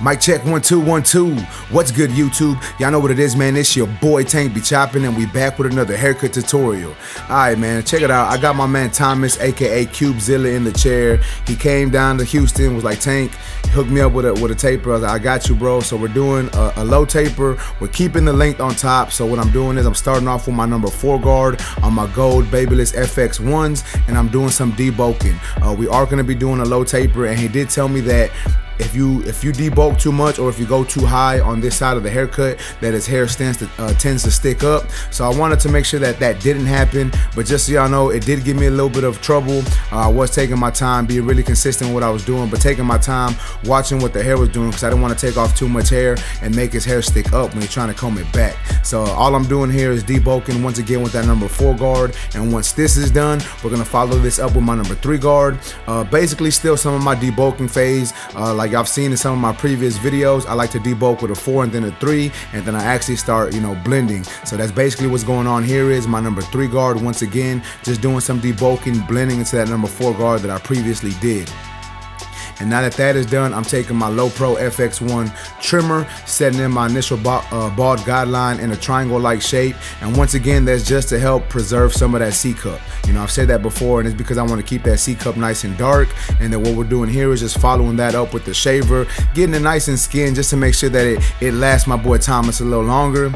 Mic check 1 2 1 2. What's good, YouTube? Y'all know what it is, man. It's your boy Tank be chopping, and we back with another haircut tutorial. Alright, man, check it out. I got my man Thomas, aka CubeZilla, in the chair. He came down to Houston, was like, Tank, hooked me up with a taper. I was like, I got you, bro. So we're doing a low taper. We're keeping the length on top. So what I'm doing is I'm starting off with my number 4 guard on my gold Babyliss FX1s, and I'm doing some debulking. We are going to be doing a low taper, and he did tell me that if you debulk too much, or if you go too high on this side of the haircut, that his hair tends to stick up. So I wanted to make sure that didn't happen. But just so y'all know, it did give me a little bit of trouble. I was taking my time, being really consistent with what I was doing, but taking my time watching what the hair was doing, because I didn't want to take off too much hair and make his hair stick up when he's trying to comb it back. So all I'm doing here is debulking once again with that number 4 guard. And once this is done, we're gonna follow this up with my number 3 guard. Basically still some of my debulking phase. Like y'all seen in some of my previous videos, I like to debulk with a 4 and then a 3, and then I actually start, blending. So that's basically what's going on here. Is my number 3 guard once again, just doing some debulking, blending into that number 4 guard that I previously did. And now that is done, I'm taking my Low Pro FX1 trimmer, setting in my initial bald guideline in a triangle-like shape. And once again, that's just to help preserve some of that C-cup. I've said that before, and it's because I want to keep that C-cup nice and dark. And then what we're doing here is just following that up with the shaver, getting it nice and skinned just to make sure that it lasts my boy Thomas a little longer.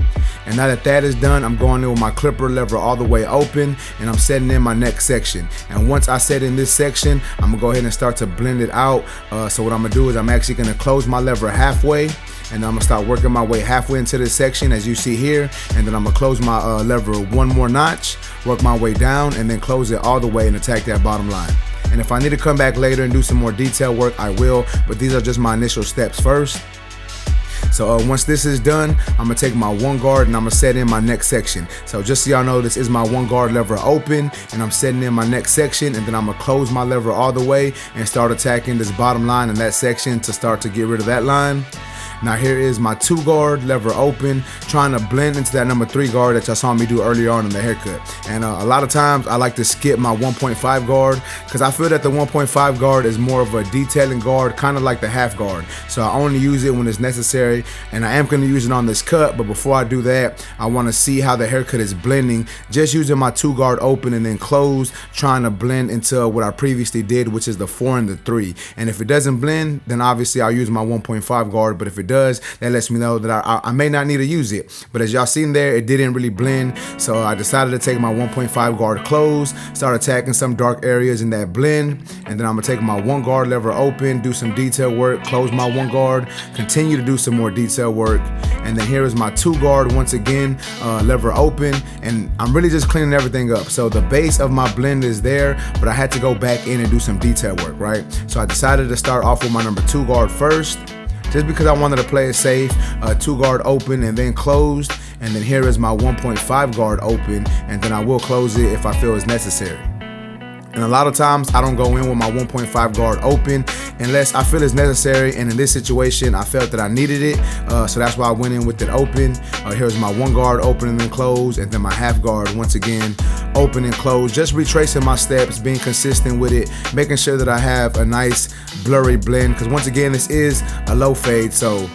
And now that is done, I'm going in with my clipper lever all the way open, and I'm setting in my neck section. And once I set in this section, I'm gonna go ahead and start to blend it out. So what I'm gonna do is I'm actually gonna close my lever halfway, and I'm gonna start working my way halfway into this section, as you see here. And then I'm gonna close my lever one more notch, work my way down, and then close it all the way and attack that bottom line. And if I need to come back later and do some more detail work, I will, but these are just my initial steps first. So once this is done, I'm gonna take my 1 guard and I'm gonna set in my next section. So just so y'all know, this is my 1 guard lever open, and I'm setting in my next section, and then I'm gonna close my lever all the way and start attacking this bottom line in that section to start to get rid of that line. Now here is my 2 guard lever open, trying to blend into that number 3 guard that y'all saw me do earlier on in the haircut. And a lot of times I like to skip my 1.5 guard, because I feel that the 1.5 guard is more of a detailing guard, kind of like the half guard. So I only use it when it's necessary, and I am going to use it on this cut. But before I do that, I want to see how the haircut is blending, just using my 2 guard open and then closed, trying to blend into what I previously did, which is the 4 and the 3. And if it doesn't blend, then obviously I'll use my 1.5 guard. But if it does, that lets me know that I may not need to use it. But as y'all seen there, it didn't really blend, so I decided to take my 1.5 guard closed, start attacking some dark areas in that blend, and then I'm gonna take my 1 guard lever open, do some detail work, close my 1 guard, continue to do some more detail work. And then here is my 2 guard once again, lever open, and I'm really just cleaning everything up. So the base of my blend is there, but I had to go back in and do some detail work, right? So I decided to start off with my number 2 guard first, just because I wanted to play it safe. 2 guard open and then closed, and then here is my 1.5 guard open, and then I will close it if I feel it's necessary. And a lot of times I don't go in with my 1.5 guard open unless I feel it's necessary, and in this situation I felt that I needed it, so that's why I went in with it open. Here's my 1 guard open and then close, and then my half guard once again open and close, just retracing my steps, being consistent with it, making sure that I have a nice blurry blend, because once again this is a low fade. So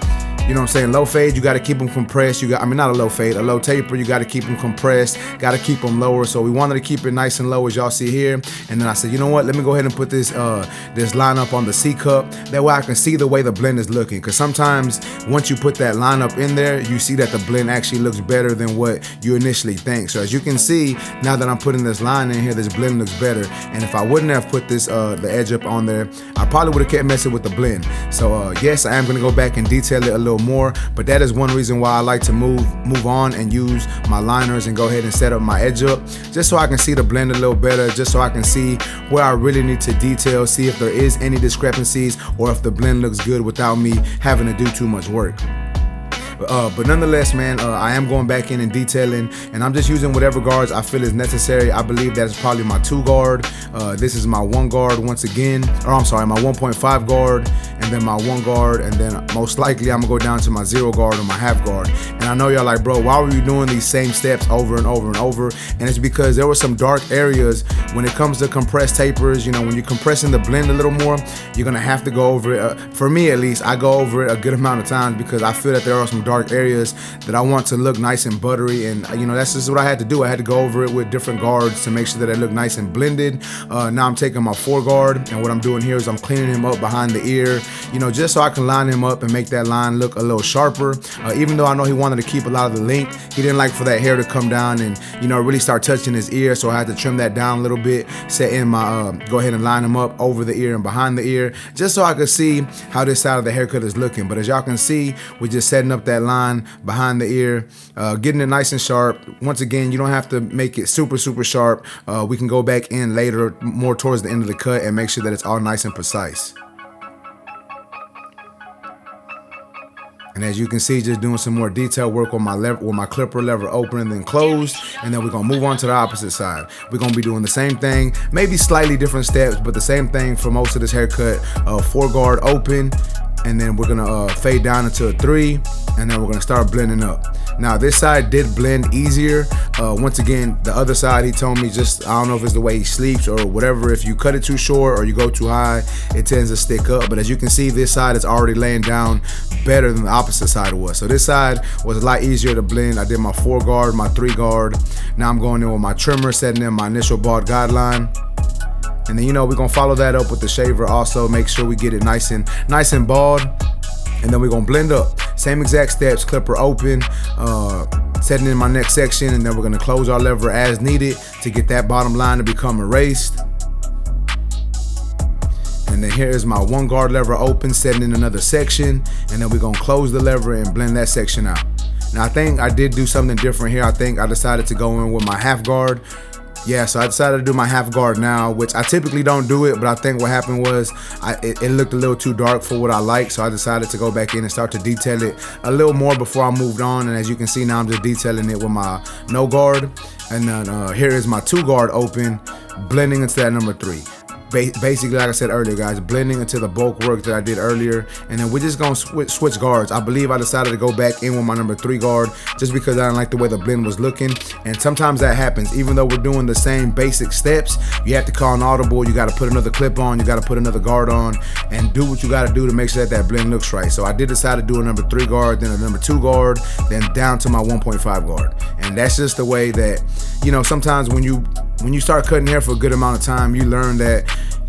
you know what I'm saying? Low fade, you got to keep them compressed. Not a low fade, a low taper, you got to keep them compressed, got to keep them lower. So we wanted to keep it nice and low, as y'all see here. And then I said, you know what? Let me go ahead and put this line up on the C cup. That way I can see the way the blend is looking. Because sometimes once you put that line up in there, you see that the blend actually looks better than what you initially think. So as you can see, now that I'm putting this line in here, this blend looks better. And if I wouldn't have put this the edge up on there, I probably would have kept messing with the blend. So yes, I am going to go back and detail it a little more, but that is one reason why I like to move on and use my liners and go ahead and set up my edge up, just so I can see the blend a little better, just so I can see where I really need to detail, see if there is any discrepancies, or if the blend looks good without me having to do too much work. But nonetheless, man, I am going back in and detailing, and I'm just using whatever guards I feel is necessary. I believe that's probably my 2 guard. This is my 1 guard once again, or I'm sorry, my 1.5 guard, and then my 1 guard, and then most likely I'm gonna go down to my 0 guard or my half guard. And I know y'all like, bro, why were you doing these same steps over and over and over? And it's because there were some dark areas when it comes to compressed tapers. You know, when you're compressing the blend a little more, you're gonna have to go over it. For me at least, I go over it a good amount of times because I feel that there are some dark areas that I want to look nice and buttery, and you know, that's just what I had to do. I had to go over it with different guards to make sure that it looked nice and blended. Now I'm taking my 4 guard, and what I'm doing here is I'm cleaning him up behind the ear, you know, just so I can line him up and make that line look a little sharper. Even though I know he wanted to keep a lot of the length, he didn't like for that hair to come down and, you know, really start touching his ear, so I had to trim that down a little bit, set in my go ahead and line him up over the ear and behind the ear, just so I could see how this side of the haircut is looking. But as y'all can see, we're just setting up that line behind the ear, getting it nice and sharp. Once again, you don't have to make it super sharp. We can go back in later, more towards the end of the cut, and make sure that it's all nice and precise. And as you can see, just doing some more detail work on my lever, with my clipper lever open and then closed. And then we're gonna move on to the opposite side. We're gonna be doing the same thing, maybe slightly different steps, but the same thing for most of this haircut. 4 guard open, and then we're gonna fade down into a 3, and then we're gonna start blending up. Now this side did blend easier. Once again, the other side, he told me, just, I don't know if it's the way he sleeps or whatever, if you cut it too short or you go too high, it tends to stick up. But as you can see, this side is already laying down better than the opposite side was. So this side was a lot easier to blend. I did my 4 guard, my 3 guard. Now I'm going in with my trimmer, setting in my initial bald guideline. And then, you know, we're gonna follow that up with the shaver also, make sure we get it nice and bald. And then we're gonna blend up. Same exact steps, clipper open, setting in my next section, and then we're gonna close our lever as needed to get that bottom line to become erased. And then here is my 1 guard lever open, setting in another section, and then we're gonna close the lever and blend that section out. Now I think I did do something different here. I think I decided to go in with my half guard. Yeah, so I decided to do my half guard now, which I typically don't do it, but I think what happened was it looked a little too dark for what I like, so I decided to go back in and start to detail it a little more before I moved on. And as you can see now, I'm just detailing it with my no guard. And then here is my 2 guard open, blending into that number 3. Basically, like I said earlier, guys, blending into the bulk work that I did earlier. And then we're just gonna switch guards. I believe I decided to go back in with my number 3 guard just because I didn't like the way the blend was looking. And sometimes that happens. Even though we're doing the same basic steps, you have to call an audible. You got to put another clip on, you got to put another guard on, and do what you got to do to make sure that blend looks right. So I did decide to do a number 3 guard, then a number 2 guard, then down to my 1.5 guard. And that's just the way that, you know, sometimes when you start cutting hair for a good amount of time, you learn that,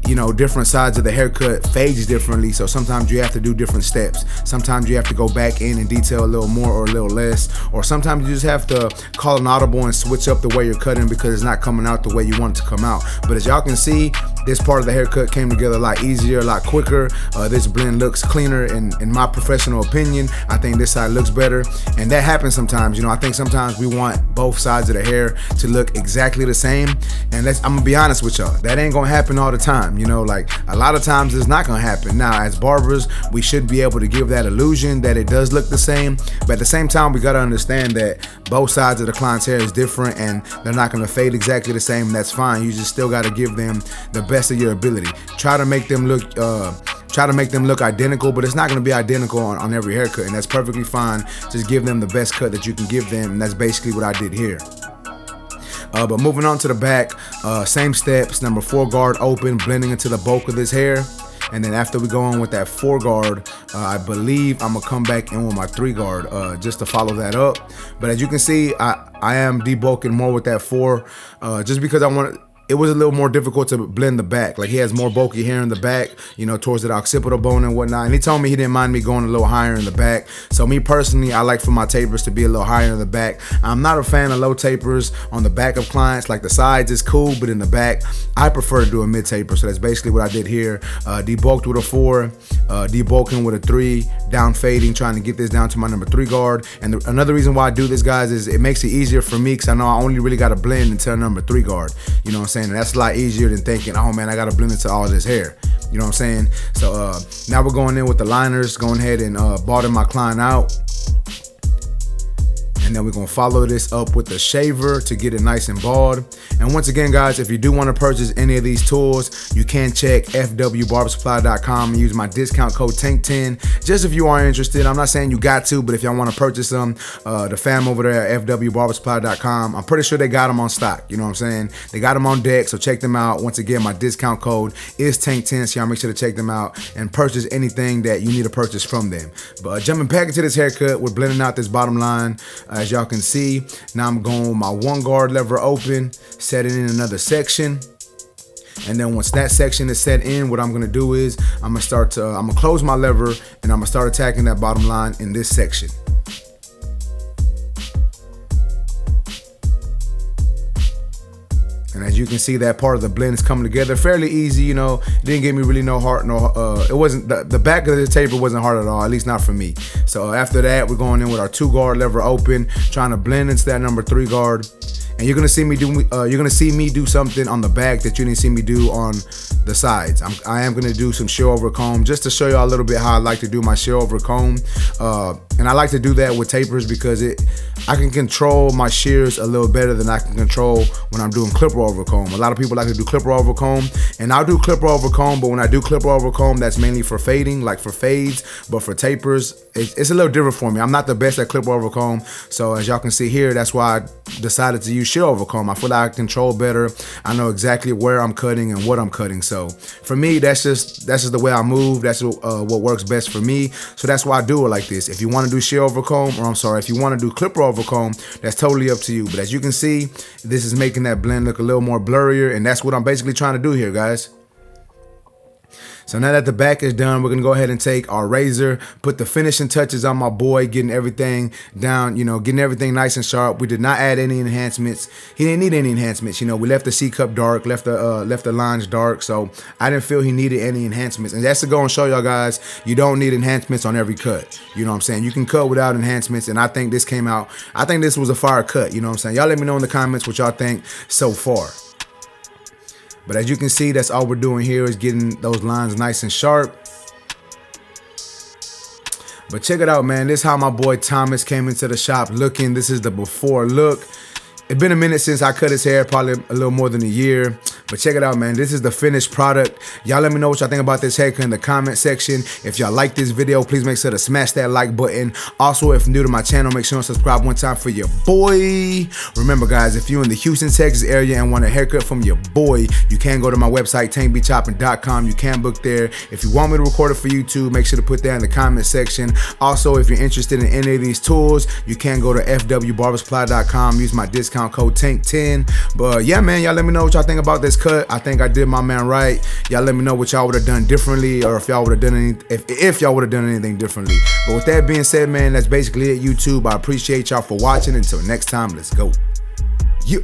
you know, different sides of the haircut fades differently. So sometimes you have to do different steps. Sometimes you have to go back in and detail a little more or a little less. Or sometimes you just have to call an audible and switch up the way you're cutting because it's not coming out the way you want it to come out. But as y'all can see, this part of the haircut came together a lot easier, a lot quicker. This blend looks cleaner in my professional opinion. I think this side looks better. And that happens sometimes. You know, I think sometimes we want both sides of the hair to look exactly the same. And I'm gonna be honest with y'all, that ain't gonna happen all the time. You know, like a lot of times it's not gonna happen. Now, as barbers, we should be able to give that illusion that it does look the same, but at the same time, we gotta understand that both sides of the client's hair is different and they're not gonna fade exactly the same, and that's fine. You just still gotta give them the best of your ability. Try to make them look identical, but it's not gonna be identical on every haircut, and that's perfectly fine. Just give them the best cut that you can give them, and that's basically what I did here. But moving on to the back, same steps, number 4 guard open, blending into the bulk of this hair. And then after we go on with that 4 guard, I believe I'm gonna come back in with my 3 guard just to follow that up. But as you can see, I am debulking more with that 4 just because I want it was a little more difficult to blend the back. Like, he has more bulky hair in the back, you know, towards the occipital bone and whatnot. And he told me he didn't mind me going a little higher in the back. So me personally, I like for my tapers to be a little higher in the back. I'm not a fan of low tapers on the back of clients. Like, the sides is cool, but in the back, I prefer to do a mid taper. So that's basically what I did here. Debulked with a 4, debulking with a 3, down fading, trying to get this down to my number 3 guard. And another reason why I do this, guys, is it makes it easier for me because I know I only really got to blend until number 3 guard. You know what I'm saying? And that's a lot easier than thinking, oh man, I got to blend into all this hair. You know what I'm saying? So now we're going in with the liners, going ahead and balding my client out. And then we're gonna follow this up with a shaver to get it nice and bald. And once again, guys, if you do want to purchase any of these tools, you can check fwbarbersupply.com and use my discount code TANK10 just if you are interested. I'm not saying you got to, but if y'all want to purchase them, the fam over there at fwbarbersupply.com, I'm pretty sure they got them on stock. You know what I'm saying? They got them on deck, so check them out. Once again, my discount code is TANK10, so y'all make sure to check them out and purchase anything that you need to purchase from them. But jumping back into this haircut, we're blending out this bottom line. As y'all can see, now I'm going with my one guard lever open, setting in another section. And then once that section is set in, what I'm gonna do is I'm gonna close my lever and I'm gonna start attacking that bottom line in this section. And as you can see, that part of the blend is coming together fairly easy. You know, it didn't give me really no hard, it wasn't, the back of the taper wasn't hard at all, at least not for me. So after that, we're going in with our 2 guard lever open, trying to blend into that number 3 guard. And you're gonna see me do something on the back that you didn't see me do on the sides. I am gonna do some shear over comb just to show you a little bit how I like to do my shear over comb. And I like to do that with tapers because I can control my shears a little better than I can control when I'm doing clipper over comb. A lot of people like to do clipper over comb, and I'll do clipper over comb, but when I do clipper over comb, that's mainly for fading, like for fades. But for tapers, it's a little different for me. I'm not the best at clipper over comb, so as y'all can see here, that's why I decided to use shear over comb. I feel like I control better. I know exactly where I'm cutting and what I'm cutting. So for me, that's just the way I move. That's what works best for me. So that's why I do it like this. If you want to do shear over comb, or I'm sorry, if you want to do clipper over comb, that's totally up to you. But as you can see, this is making that blend look a little more blurrier, and that's what I'm basically trying to do here, guys. So now that the back is done, we're gonna go ahead and take our razor, put the finishing touches on my boy, getting everything down, you know, getting everything nice and sharp. We did not add any enhancements. He didn't need any enhancements. You know, we left the C cup dark, left the lines dark, so I didn't feel he needed any enhancements. And that's to go and show y'all guys, you don't need enhancements on every cut. You know what I'm saying? You can cut without enhancements, and I think this came out, I think this was a fire cut. You know what I'm saying? Y'all let me know in the comments what y'all think so far. But as you can see, that's all we're doing here is getting those lines nice and sharp. But check it out, man. This is how my boy Thomas came into the shop looking. This is the before look. It's been a minute since I cut his hair, probably a little more than a year. But check it out, man. This is the finished product. Y'all let me know what y'all think about this haircut in the comment section. If y'all like this video, please make sure to smash that like button. Also, if you're new to my channel, make sure to subscribe one time for your boy. Remember, guys, if you're in the Houston, Texas area and want a haircut from your boy, you can go to my website, tankbchopping.com. You can book there. If you want me to record it for YouTube, make sure to put that in the comment section. Also, if you're interested in any of these tools, you can go to fwbarbersupply.com. Use my discount code TANK10. But yeah, man, y'all let me know what y'all think about this cut. I think I did my man right. Y'all let me know what y'all would have done differently, or if y'all would have done if y'all would have done anything differently. But with that being said, man, that's basically it, YouTube. I appreciate y'all for watching. Until next time, let's go. Yeah.